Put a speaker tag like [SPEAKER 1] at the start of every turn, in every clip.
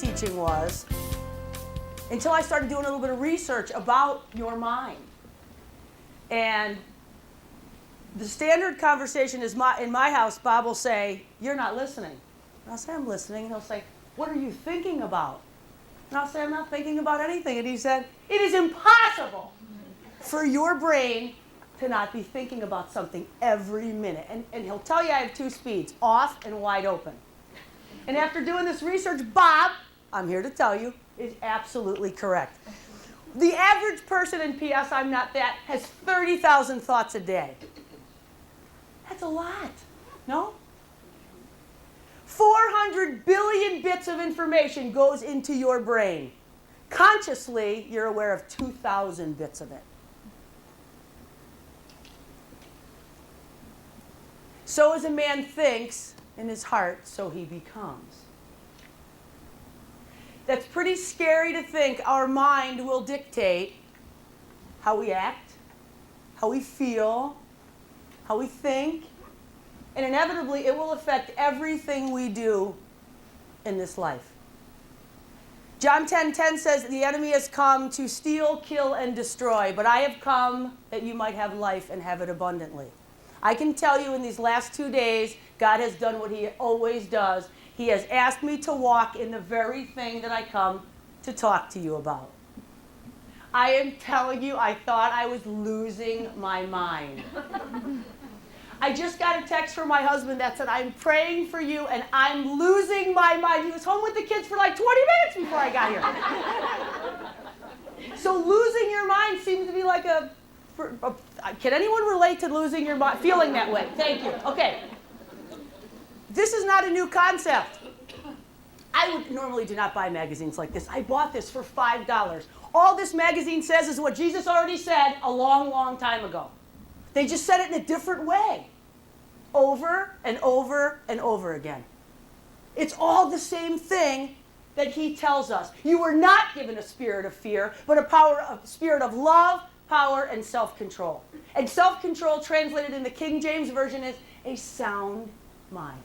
[SPEAKER 1] teaching was, until I started doing a little bit of research about your mind. And the standard conversation is, in my house, Bob will say, "You're not listening." And I'll say, "I'm listening." And he'll say, "What are you thinking about?" And I'll say, "I'm not thinking about anything." And he said, "It is impossible for your brain to not be thinking about something every minute." And he'll tell you I have 2 speeds, off and wide open. And after doing this research, Bob, I'm here to tell you, is absolutely correct. The average person, in P.S. I'm not that, has 30,000 thoughts a day. That's a lot, no? 400 billion bits of information goes into your brain. Consciously, you're aware of 2,000 bits of it. So as a man thinks in his heart, so he becomes. That's pretty scary to think our mind will dictate how we act, how we feel, how we think, and inevitably it will affect everything we do in this life. John 10:10 says, "The enemy has come to steal, kill, and destroy, but I have come that you might have life and have it abundantly." I can tell you in these last 2 days, God has done what he always does. He has asked me to walk in the very thing that I come to talk to you about. I am telling you, I thought I was losing my mind. I just got a text from my husband that said, "I'm praying for you and I'm losing my mind." He was home with the kids for like 20 minutes before I got here. So losing your mind seems to be like can anyone relate to losing your mind? Feeling that way. Thank you. Okay. This is not a new concept. I would normally do not buy magazines like this. I bought this for $5. All this magazine says is what Jesus already said a long, long time ago. They just said it in a different way. Over and over and over again. It's all the same thing that he tells us. You were not given a spirit of fear, but a spirit of love, power, and self-control. And self-control, translated in the King James Version, is a sound mind.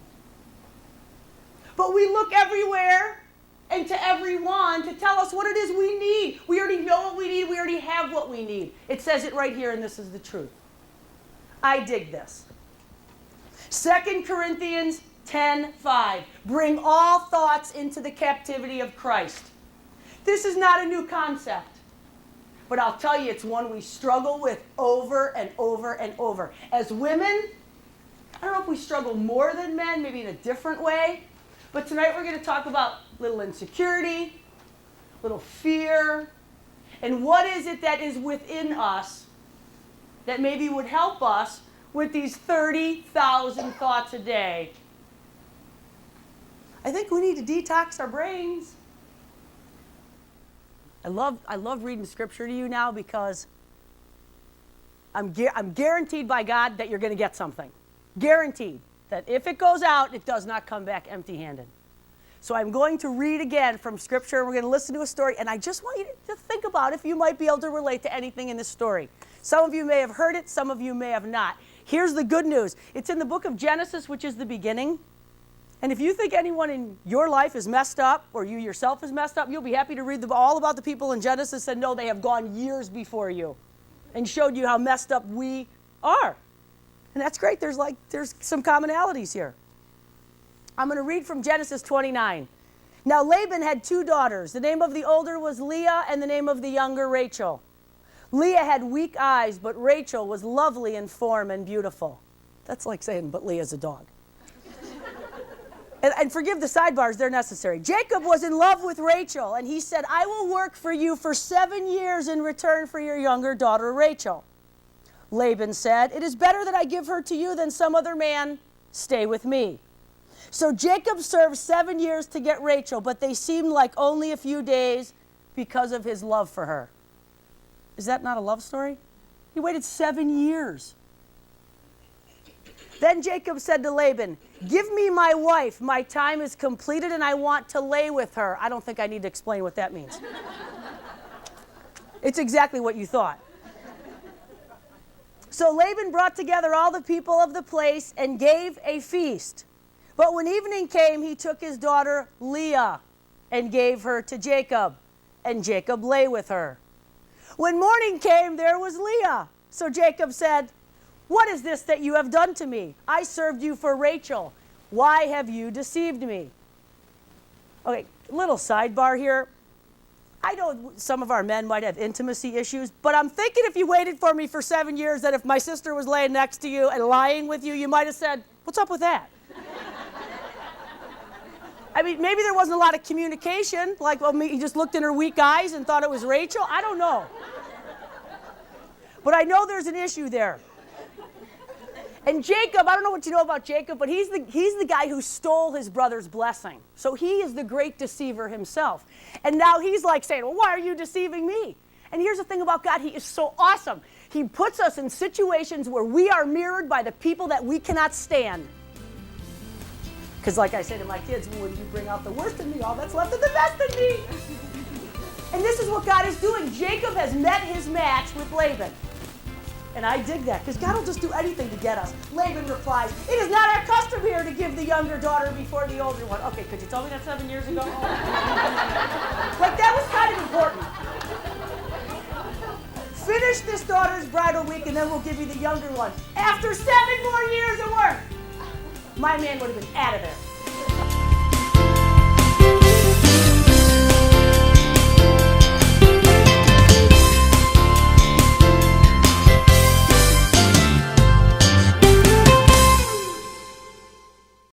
[SPEAKER 1] But we look everywhere and to everyone to tell us what it is we need. We already know what we need. We already have what we need. It says it right here, and this is the truth. I dig this. 2 Corinthians 10:5. Bring all thoughts into the captivity of Christ. This is not a new concept. But I'll tell you, it's one we struggle with over and over and over. As women, I don't know if we struggle more than men, maybe in a different way. But tonight we're going to talk about little insecurity, little fear, and what is it that is within us that maybe would help us with these 30,000 thoughts a day. I think we need to detox our brains. I love reading scripture to you now because I'm guaranteed by God that you're going to get something. Guaranteed that if it goes out, it does not come back empty-handed. So I'm going to read again from scripture. We're going to listen to a story, and I just want you to think about if you might be able to relate to anything in this story. Some of you may have heard it, some of you may have not. Here's the good news. It's in the book of Genesis, which is the beginning. And if you think anyone in your life is messed up, or you yourself is messed up, you'll be happy to read all about the people in Genesis and know they have gone years before you and showed you how messed up we are. And that's great. There's some commonalities here. I'm going to read from Genesis 29. Now Laban had 2 daughters. The name of the older was Leah, and the name of the younger Rachel. Leah had weak eyes, but Rachel was lovely in form and beautiful. That's like saying, but Leah's a dog. And forgive the sidebars, they're necessary. Jacob was in love with Rachel, and he said, I will work for you for 7 years in return for your younger daughter Rachel. Laban said, it is better that I give her to you than some other man. Stay with me. So Jacob served 7 years to get Rachel, but they seemed like only a few days because of his love for her. Is that not a love story? He waited 7 years. Then Jacob said to Laban, give me my wife. My time is completed and I want to lay with her. I don't think I need to explain what that means. It's exactly what you thought. So Laban brought together all the people of the place and gave a feast. But when evening came, he took his daughter Leah and gave her to Jacob, and Jacob lay with her. When morning came, there was Leah. So Jacob said, "What is this that you have done to me? I served you for Rachel. Why have you deceived me?" Okay, little sidebar here. I know some of our men might have intimacy issues, but I'm thinking if you waited for me for 7 years, that if my sister was laying next to you and lying with you, you might have said, "What's up with that?" I mean, maybe there wasn't a lot of communication, like, well, he just looked in her weak eyes and thought it was Rachel. I don't know. But I know there's an issue there. And Jacob, I don't know what you know about Jacob, but he's the guy who stole his brother's blessing. So he is the great deceiver himself. And now he's like saying, "Well, why are you deceiving me?" And here's the thing about God, he is so awesome. He puts us in situations where we are mirrored by the people that we cannot stand. Because like I say to my kids, when you bring out the worst in me, all that's left is the best in me. And this is what God is doing. Jacob has met his match with Laban. And I dig that, because God will just do anything to get us. Laban replies, "It is not our custom here to give the younger daughter before the older one." Okay, could you tell me that 7 years ago? Like, that was kind of important. Finish this daughter's bridal week, and then we'll give you the younger one. After 7 more years of work, my man would have been out of there.